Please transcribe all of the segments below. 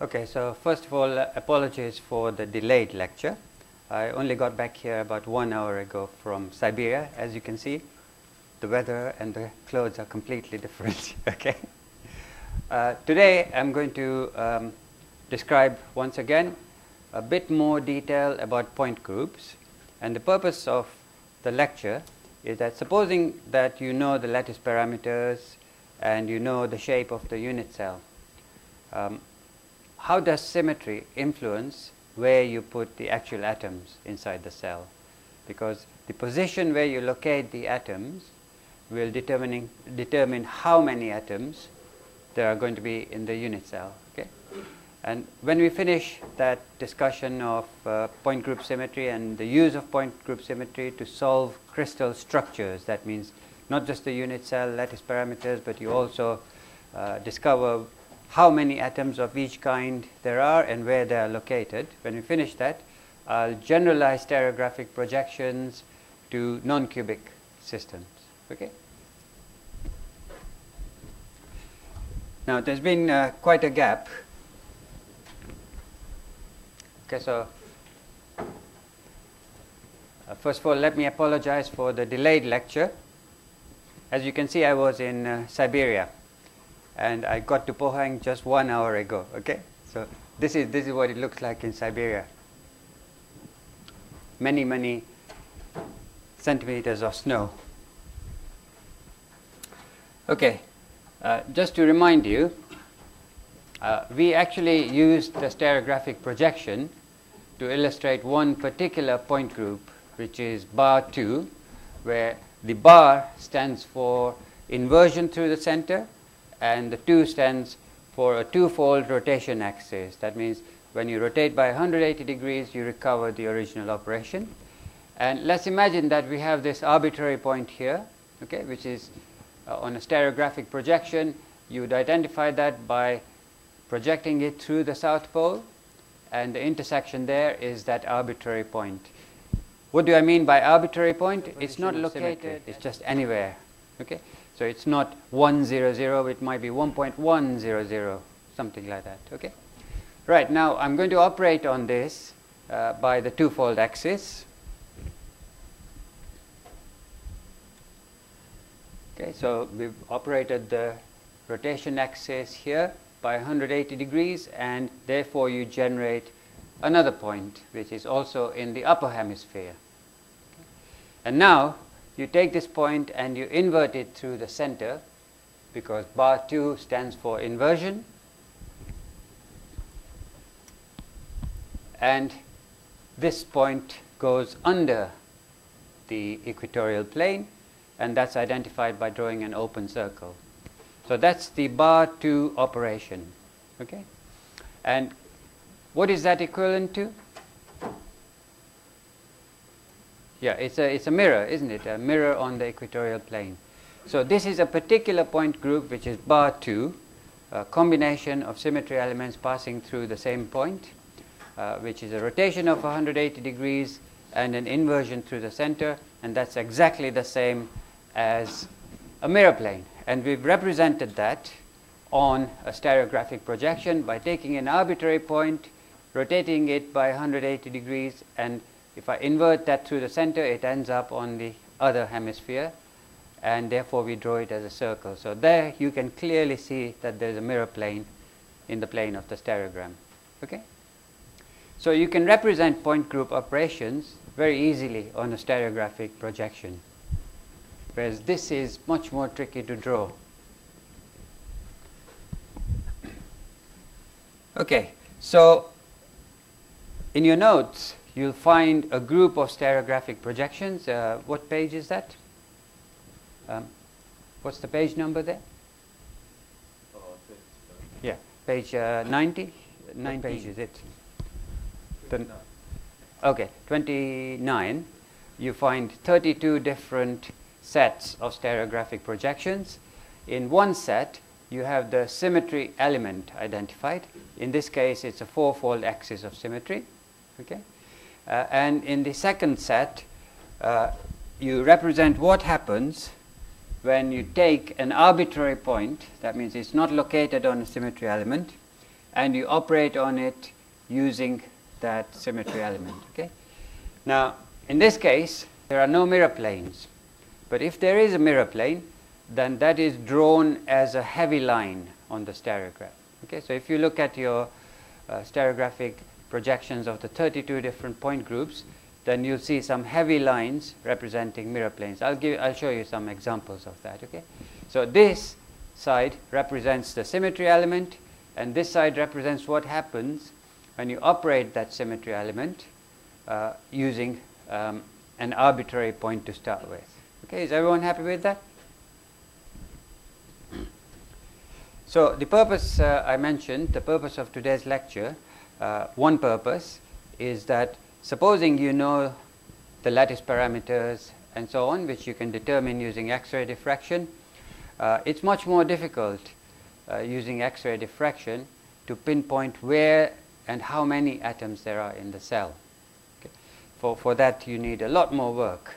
Okay, so first of all, apologies for the delayed lecture. I only got back here about 1 hour ago from Siberia. As you can see, the weather and the clothes are completely different. Okay. Today I'm going to describe once again a bit more detail about point groups, and the purpose of the lecture is that supposing that you know the lattice parameters and you know the shape of the unit cell, how does symmetry influence where you put the actual atoms inside the cell? Because the position where you locate the atoms will determine how many atoms there are going to be in the unit cell. Okay? And when we finish that discussion of point group symmetry and the use of point group symmetry to solve crystal structures, that means not just the unit cell lattice parameters, but you also discover how many atoms of each kind there are and where they are located. When we finish that, I'll generalize stereographic projections to non-cubic systems. Okay? Now, there's been quite a gap. Okay, so first of all, let me apologize for the delayed lecture. As you can see, I was in Siberia, and I got to Pohang just 1 hour ago. Okay, so this is what it looks like in Siberia. Many centimeters of snow. Okay, just to remind you, we actually used the stereographic projection to illustrate one particular point group, which is bar 2, where the bar stands for inversion through the center, and the 2 stands for a twofold rotation axis. That means when you rotate by 180 degrees, you recover the original operation. And let's imagine that we have this arbitrary point here, okay, which is on a stereographic projection. You would identify that by projecting it through the south pole, and the intersection there is that arbitrary point. What do I mean by arbitrary point? It's not located, it's just anywhere. Okay? So it's not 1, 0, 0, it might be 1.100, something like that. Okay? Right, now I'm going to operate on this by the twofold axis. Okay, so we've operated the rotation axis here by 180 degrees, and therefore you generate another point which is also in the upper hemisphere. Okay. And now you take this point and you invert it through the center, because bar 2 stands for inversion, and this point goes under the equatorial plane, and that's identified by drawing an open circle. So that's the bar 2 operation. Okay? And what is that equivalent to? Yeah, it's a mirror, isn't it? A mirror on the equatorial plane. So this is a particular point group, which is bar 2, a combination of symmetry elements passing through the same point, which is a rotation of 180 degrees and an inversion through the center, and that's exactly the same as a mirror plane. And we've represented that on a stereographic projection by taking an arbitrary point, rotating it by 180 degrees, and if I invert that through the center, it ends up on the other hemisphere, and therefore we draw it as a circle. So there you can clearly see that there's a mirror plane in the plane of the stereogram. Okay? So you can represent point group operations very easily on a stereographic projection, whereas this is much more tricky to draw. Okay, so in your notes, you'll find a group of stereographic projections. What page is that? What's the page number there? Yeah, page 90? 9 pages, it. Okay, 29. You find 32 different sets of stereographic projections. In one set, you have the symmetry element identified. In this case, it's a fourfold axis of symmetry. Okay? And in the second set, you represent what happens when you take an arbitrary point, that means it's not located on a symmetry element, and you operate on it using that symmetry element. Okay? Now, in this case, there are no mirror planes. But if there is a mirror plane, then that is drawn as a heavy line on the stereograph. Okay? So if you look at your stereographic projections of the 32 different point groups, then you'll see some heavy lines representing mirror planes. I'll show you some examples of that. Okay? So this side represents the symmetry element, and this side represents what happens when you operate that symmetry element using an arbitrary point to start with. Okay, is everyone happy with that? So the purpose I mentioned, the purpose of today's lecture, one purpose is that supposing you know the lattice parameters and so on, which you can determine using X-ray diffraction, it's much more difficult using X-ray diffraction to pinpoint where and how many atoms there are in the cell. Okay? For that you need a lot more work.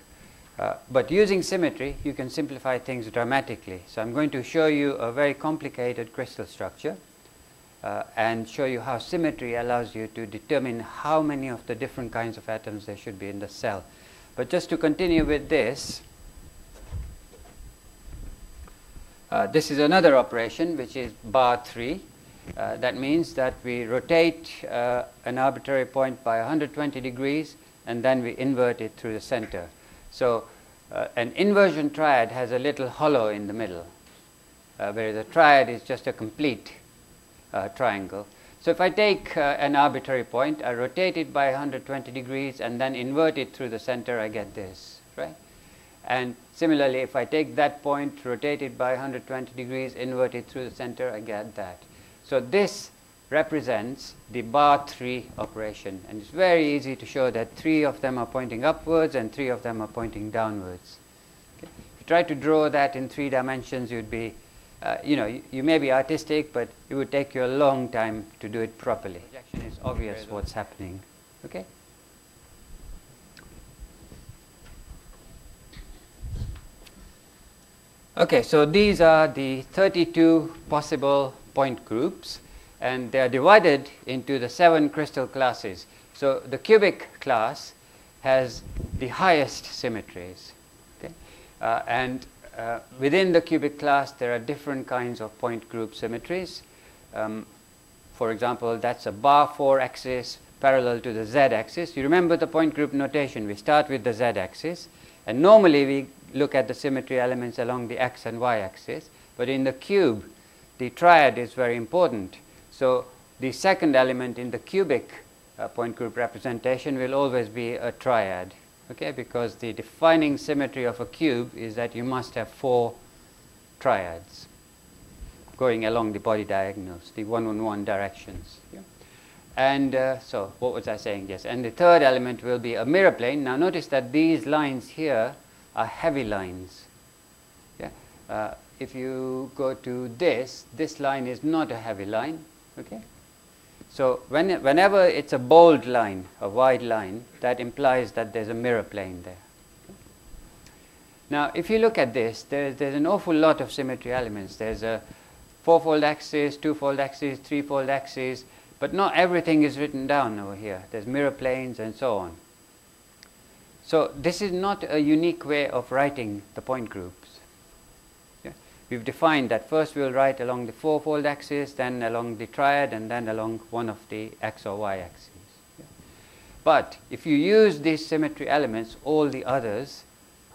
But using symmetry, you can simplify things dramatically. So I'm going to show you a very complicated crystal structure and show you how symmetry allows you to determine how many of the different kinds of atoms there should be in the cell. But just to continue with this, this is another operation, which is bar 3. That means that we rotate an arbitrary point by 120 degrees, and then we invert it through the center. So an inversion triad has a little hollow in the middle, whereas a triad is just a complete triangle. So if I take an arbitrary point, I rotate it by 120 degrees and then invert it through the center, I get this, right? And similarly, if I take that point, rotate it by 120 degrees, invert it through the center, I get that. So this represents the bar 3 operation, and it's very easy to show that 3 of them are pointing upwards and 3 of them are pointing downwards. Okay? If you try to draw that in 3 dimensions, you'd be, you may be artistic, but it would take you a long time to do it properly. Projection is obvious what's happening. Okay? Okay, so these are the 32 possible point groups, and they are divided into the 7 crystal classes. So the cubic class has the highest symmetries. Okay? And within the cubic class, there are different kinds of point group symmetries. For example, that's a bar 4 axis parallel to the z-axis. You remember the point group notation. We start with the z-axis, and normally we look at the symmetry elements along the x and y-axis. But in the cube, the triad is very important. So the second element in the cubic point group representation will always be a triad, okay? Because the defining symmetry of a cube is that you must have 4 triads going along the body diagonals, the 1, 1, 1 directions. Yeah? And so what was I saying? Yes, and the third element will be a mirror plane. Now notice that these lines here are heavy lines. Yeah? If you go to this line is not a heavy line. Okay? So whenever it's a bold line, a wide line, that implies that there's a mirror plane there. Okay? Now, if you look at this, there's an awful lot of symmetry elements. There's a 4-fold axis, 2-fold axis, 3-fold axis, but not everything is written down over here. There's mirror planes and so on. So this is not a unique way of writing the point groups. We've defined that first we'll write along the 4-fold axis, then along the triad, and then along one of the x or y axes. Yeah. But if you use these symmetry elements, all the others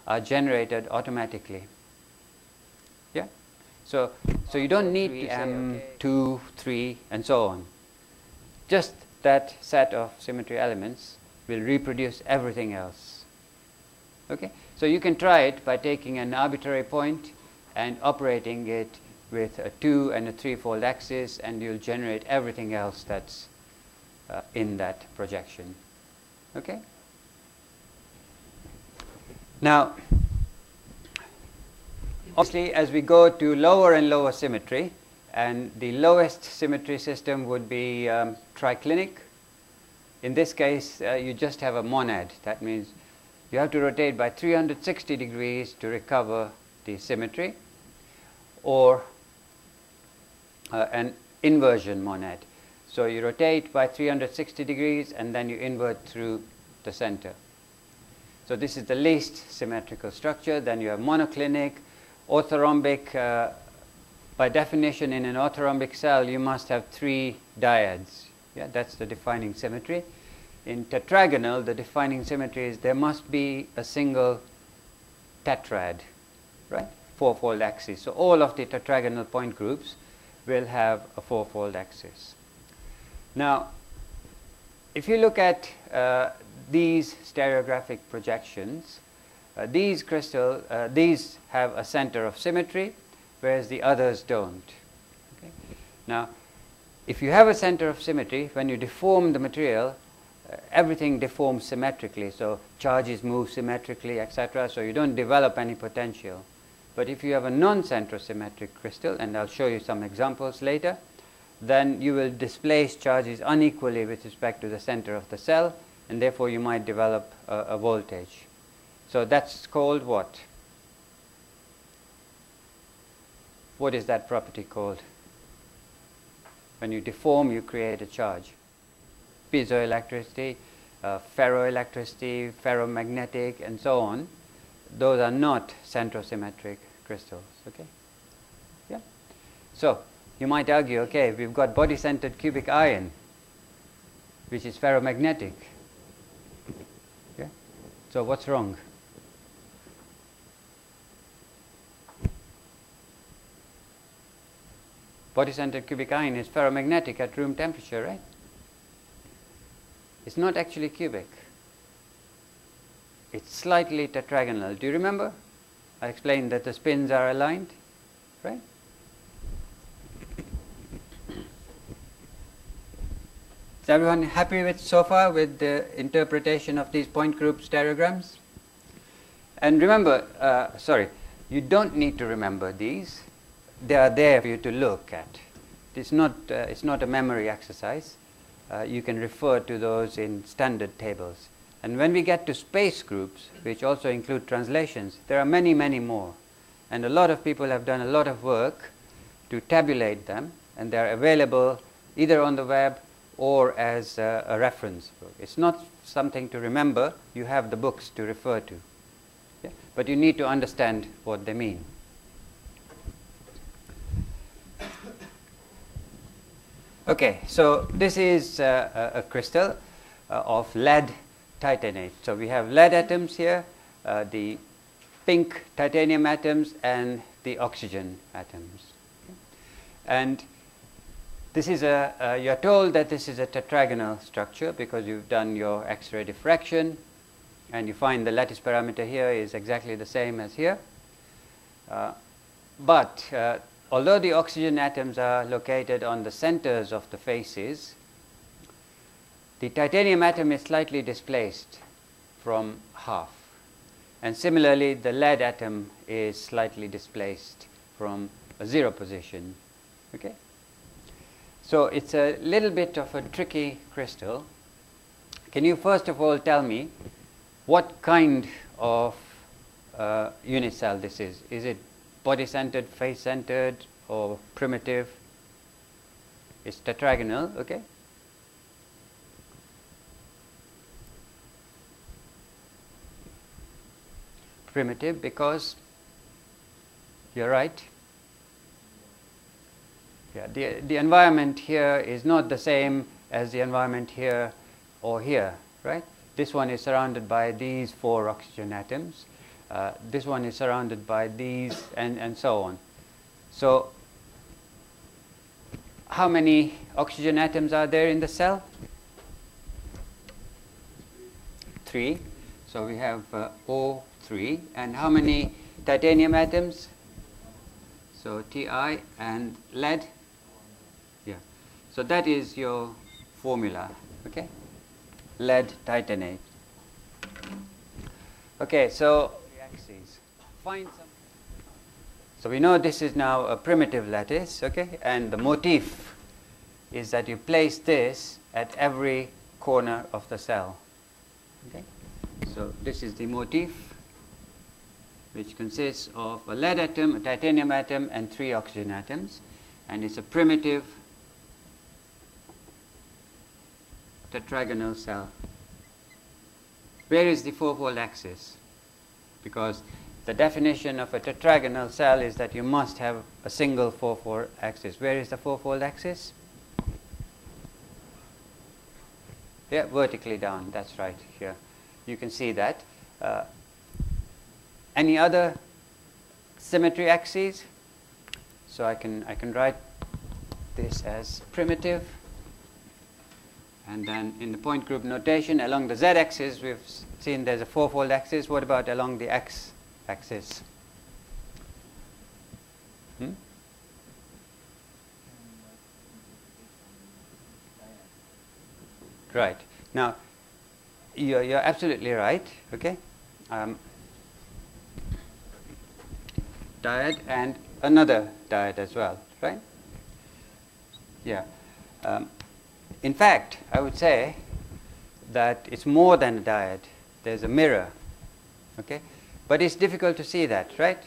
are generated automatically. Yeah? So you don't need to M, 2, 3, and so on. Just that set of symmetry elements will reproduce everything else. Okay? So you can try it by taking an arbitrary point and operating it with a 2 and a 3-fold axis, and you'll generate everything else that's in that projection. Okay? Now, obviously, as we go to lower and lower symmetry, and the lowest symmetry system would be triclinic. In this case, you just have a monad. That means you have to rotate by 360 degrees to recover the symmetry, or an inversion monad. So you rotate by 360 degrees and then you invert through the center. So this is the least symmetrical structure. Then you have monoclinic, orthorhombic. By definition, in an orthorhombic cell, you must have 3 dyads. Yeah, that's the defining symmetry. In tetragonal, the defining symmetry is there must be a single tetrad, right? 4-fold axis. So all of the tetragonal point groups will have a 4-fold axis. Now, if you look at these stereographic projections, these have a center of symmetry, whereas the others don't. Okay? Now, if you have a center of symmetry, when you deform the material, everything deforms symmetrically. So charges move symmetrically, etc. So you don't develop any potential. But if you have a non-centrosymmetric crystal, and I'll show you some examples later, then you will displace charges unequally with respect to the center of the cell, and therefore you might develop a voltage. So that's called what? What is that property called? When you deform, you create a charge. Piezoelectricity, ferroelectricity, ferromagnetic, and so on. Those are not centrosymmetric crystals. Okay? Yeah. So you might argue, okay, we've got body-centered cubic iron, which is ferromagnetic. Yeah. So what's wrong? Body-centered cubic iron is ferromagnetic at room temperature, right? It's not actually cubic. It's slightly tetragonal. Do you remember? I explained that the spins are aligned, right? Is everyone happy with so far with the interpretation of these point group stereograms? And remember, you don't need to remember these. They are there for you to look at. It's not a memory exercise. You can refer to those in standard tables. And when we get to space groups, which also include translations, there are many, many more. And a lot of people have done a lot of work to tabulate them, and they're available either on the web or as a reference book. It's not something to remember. You have the books to refer to. Yeah? But you need to understand what they mean. Okay, so this is a crystal of lead titanate. So we have lead atoms here, the pink titanium atoms, and the oxygen atoms. Okay. And this is you're told that this is a tetragonal structure because you've done your X-ray diffraction, and you find the lattice parameter here is exactly the same as here. But although the oxygen atoms are located on the centers of the faces, the titanium atom is slightly displaced from half. And similarly, the lead atom is slightly displaced from a 0 position. Okay? So it's a little bit of a tricky crystal. Can you first of all tell me what kind of unit cell this is? Is it body-centered, face-centered, or primitive? It's tetragonal, okay? Primitive because you're right. Yeah, the environment here is not the same as the environment here or here, right? This one is surrounded by these 4 oxygen atoms. This one is surrounded by these, and so on. So how many oxygen atoms are there in the cell? 3. So we have O3. And how many titanium atoms? So Ti and lead. Yeah. So that is your formula. Okay. Lead titanate. Okay. So find some. So we know this is now a primitive lattice. Okay. And the motif is that you place this at every corner of the cell. Okay. So this is the motif, which consists of a lead atom, a titanium atom, and 3 oxygen atoms. And it's a primitive tetragonal cell. Where is the fourfold axis? Because the definition of a tetragonal cell is that you must have a single fourfold axis. Where is the fourfold axis? Yeah, vertically down. That's right, here. You can see that. Any other symmetry axes? So I can write this as primitive. And then in the point group notation, along the z-axis, we've seen there's a fourfold axis. What about along the x-axis? Right. Now, you're absolutely right. Okay. Dyad and another dyad as well, right? Yeah. In fact, I would say that it's more than a dyad. There's a mirror, okay? But it's difficult to see that, right?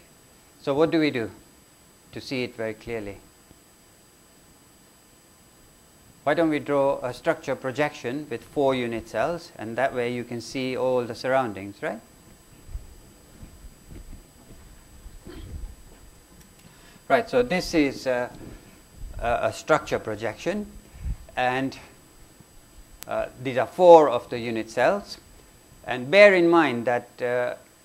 So what do we do to see it very clearly? Why don't we draw a structure projection with 4 unit cells, and that way you can see all the surroundings, right? Right, so this is a structure projection, and these are 4 of the unit cells. And bear in mind that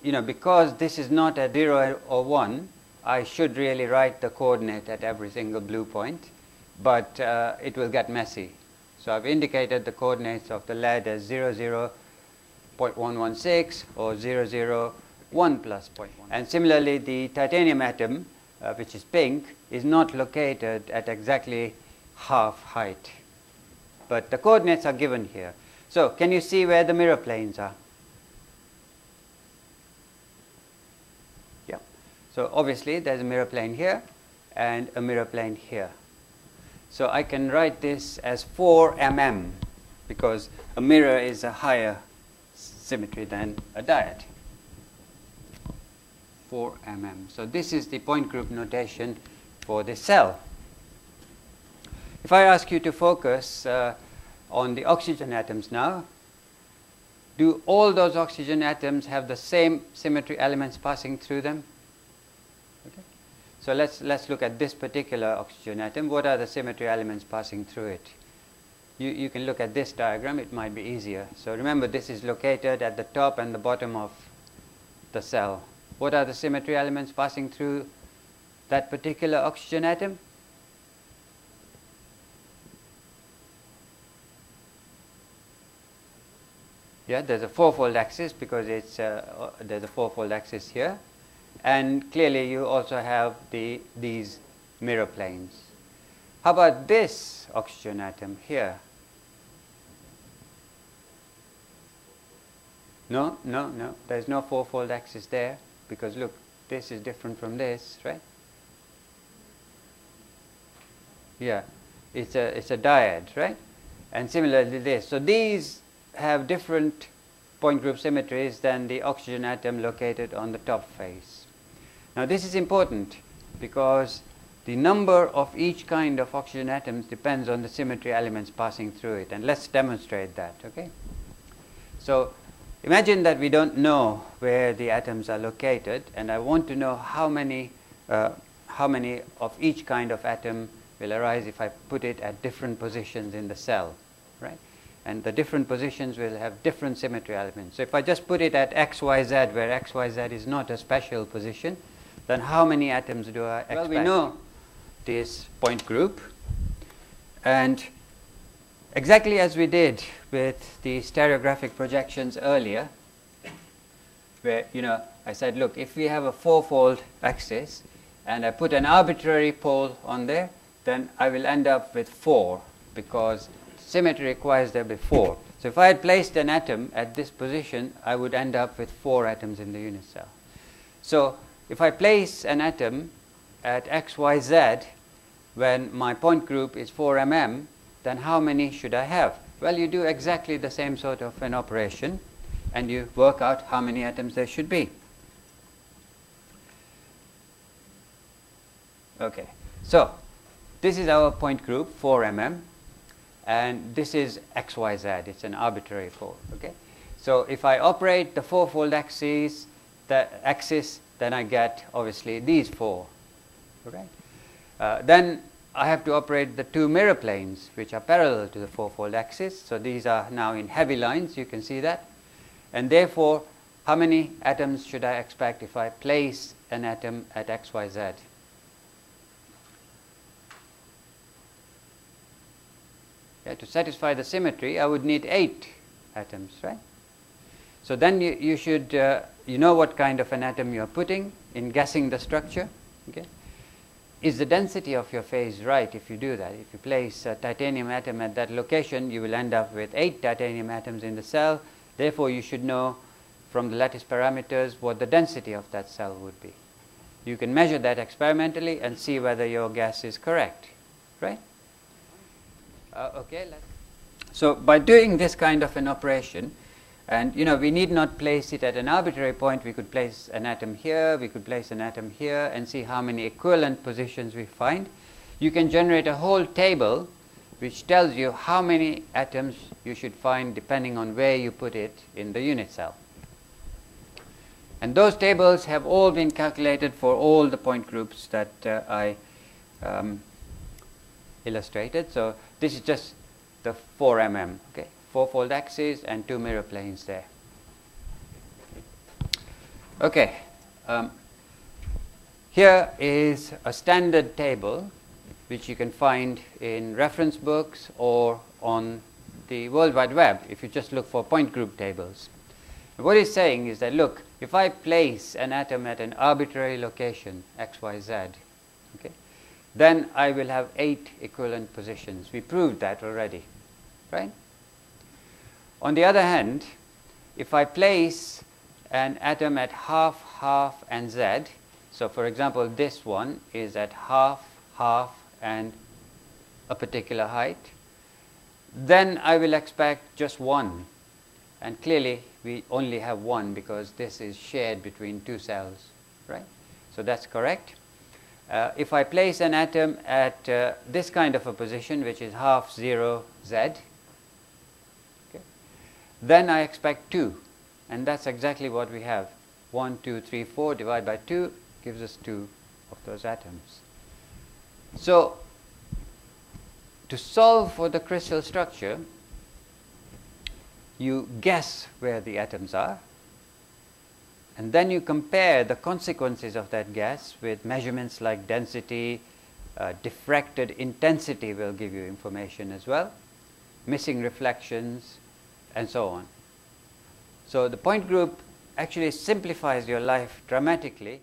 because this is not a 0 or 1, I should really write the coordinate at every single blue point, but it will get messy. So I've indicated the coordinates of the lead as 0, 0, 0.116 or 0, 0, 1 plus 0.1. And similarly, the titanium atom, which is pink, is not located at exactly half height. But the coordinates are given here. So can you see where the mirror planes are? Yeah. So obviously there's a mirror plane here and a mirror plane here. So I can write this as 4 mm because a mirror is a higher symmetry than a dyad. 4 mm. So this is the point group notation for this cell. If I ask you to focus on the oxygen atoms now, do all those oxygen atoms have the same symmetry elements passing through them? Okay. So let's look at this particular oxygen atom. What are the symmetry elements passing through it? You can look at this diagram. It might be easier. So remember, this is located at the top and the bottom of the cell. What are the symmetry elements passing through that particular oxygen atom? Yeah, there's a fourfold axis because there's a fourfold axis here. And clearly you also have these mirror planes. How about this oxygen atom here? No. There's no fourfold axis there because look, this is different from this, right? Yeah, it's a dyad, right? And similarly this. So these have different point group symmetries than the oxygen atom located on the top face. Now this is important because the number of each kind of oxygen atoms depends on the symmetry elements passing through it, and let's demonstrate that, okay? So imagine that we don't know where the atoms are located, and I want to know how many of each kind of atom will arise if I put it at different positions in the cell, right? And the different positions will have different symmetry elements. So if I just put it at x, y, z, where x, y, z is not a special position, then how many atoms do I expect? Well, we know this point group, and exactly as we did with the stereographic projections earlier, where I said, look, if we have a fourfold axis and I put an arbitrary pole on there, then I will end up with 4 because symmetry requires there be 4. So if I had placed an atom at this position, I would end up with 4 atoms in the unit cell. So if I place an atom at x, y, z when my point group is 4 mm, then how many should I have? Well, you do exactly the same sort of an operation and you work out how many atoms there should be. Okay, so this is our point group 4 mm, and this is XYZ. It's an arbitrary 4. Okay? So if I operate the fourfold axis, then I get obviously these 4. Okay? Then I have to operate the 2 mirror planes which are parallel to the fourfold axis. So these are now in heavy lines, you can see that. And therefore, how many atoms should I expect if I place an atom at XYZ? Yeah, to satisfy the symmetry, I would need 8 atoms, right? So then you should, you know what kind of an atom you are putting in guessing the structure. Okay? Is the density of your phase right if you do that? If you place a titanium atom at that location, you will end up with 8 titanium atoms in the cell. Therefore, you should know from the lattice parameters what the density of that cell would be. You can measure that experimentally and see whether your guess is correct, right? Okay. So by doing this kind of an operation, and we need not place it at an arbitrary point. We could place an atom here, we could place an atom here, and see how many equivalent positions we find. You can generate a whole table which tells you how many atoms you should find depending on where you put it in the unit cell. And those tables have all been calculated for all the point groups that I illustrated. So this is just the 4mm, okay? Fourfold axis and 2 mirror planes there. Okay, here is a standard table which you can find in reference books or on the World Wide Web if you just look for point group tables. And what it's saying is that, look, if I place an atom at an arbitrary location, XYZ, okay, then I will have 8 equivalent positions. We proved that already, right? On the other hand, if I place an atom at half, half, and z, so for example, this one is at half, half, and a particular height, then I will expect just 1. And clearly, we only have 1 because this is shared between 2 cells, right? So that's correct. If I place an atom at this kind of a position, which is half, 0, z, then I expect 2, and that's exactly what we have. 1, 2, 3, 4 divided by 2 gives us 2 of those atoms. So to solve for the crystal structure, you guess where the atoms are, and then you compare the consequences of that guess with measurements like density, diffracted intensity will give you information as well, missing reflections, and so on. So the point group actually simplifies your life dramatically.